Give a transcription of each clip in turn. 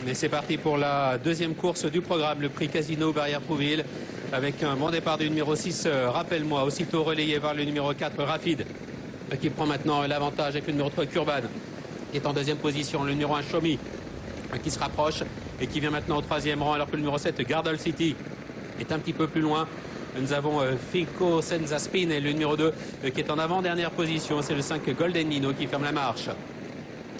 Et c'est parti pour la deuxième course du programme, le prix Casino Barrière-Prouville, avec un bon départ du numéro 6, Rappelle-moi, aussitôt relayé par le numéro 4, Rafid, qui prend maintenant l'avantage avec le numéro 3, Kurban, qui est en deuxième position, le numéro 1, Shomi, qui se rapproche et qui vient maintenant au troisième rang, alors que le numéro 7, Gardel City, est un petit peu plus loin. Nous avons Fico Senza Spin et le numéro 2 qui est en avant-dernière position. C'est le 5 Golden Nino qui ferme la marche.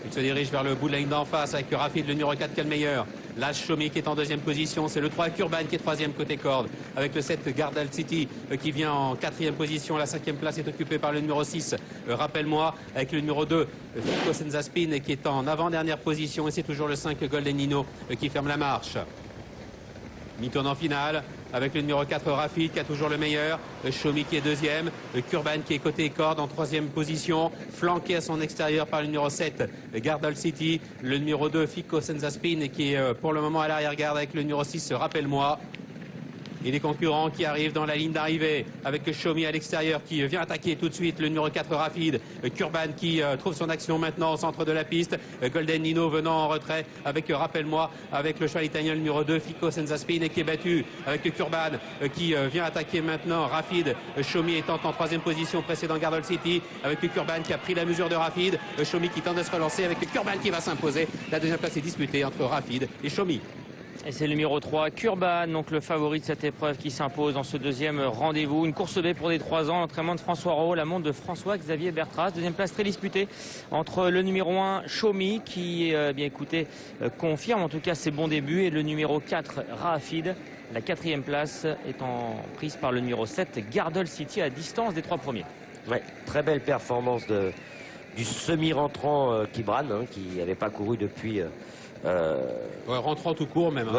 Il se dirige vers le bout de la ligne d'en face avec Rafid, le numéro 4 qui est le meilleur. Là, Shomi qui est en deuxième position. C'est le 3 Kurban qui est troisième côté corde. Avec le 7 Gardel City qui vient en quatrième position. La cinquième place est occupée par le numéro 6, Rappelle-moi, avec le numéro 2, Fico Senza Spin qui est en avant-dernière position. Et c'est toujours le 5 Golden Nino qui ferme la marche. Mi-tourne en finale avec le numéro 4 Rafid qui a toujours le meilleur, Shomi qui est deuxième, Kurban qui est côté corde en troisième position, flanqué à son extérieur par le numéro 7 Gardel City, le numéro 2 Fico Senza Spin qui est pour le moment à l'arrière-garde avec le numéro 6 Rappelle-moi. Et les concurrents qui arrivent dans la ligne d'arrivée avec Shomi à l'extérieur qui vient attaquer tout de suite le numéro 4 Rafid, Kurban qui trouve son action maintenant au centre de la piste, Golden Nino venant en retrait avec Rappelle-moi, avec le cheval italien le numéro 2 Fico Senza Spin qui est battu avec Kurban qui vient attaquer maintenant Rafid, Shomi étant en troisième position précédent Gardel City avec Kurban qui a pris la mesure de Rafid, Shomi qui tente de se relancer avec Kurban qui va s'imposer. La deuxième place est disputée entre Rafid et Shomi. Et c'est le numéro 3, Kurban, donc le favori de cette épreuve qui s'impose dans ce deuxième rendez-vous. Une course B pour des 3 ans, l'entraînement de François Rowe, la montre de François-Xavier Bertras. Deuxième place très disputée entre le numéro 1, Shomi, qui, bien écoutez, confirme en tout cas ses bons débuts, et le numéro 4, Rafid. La quatrième place étant prise par le numéro 7, Gardel City, à distance des 3 premiers. Ouais, très belle performance du semi-rentrant Kibran, qui n'avait pas couru depuis... rentrant tout court même.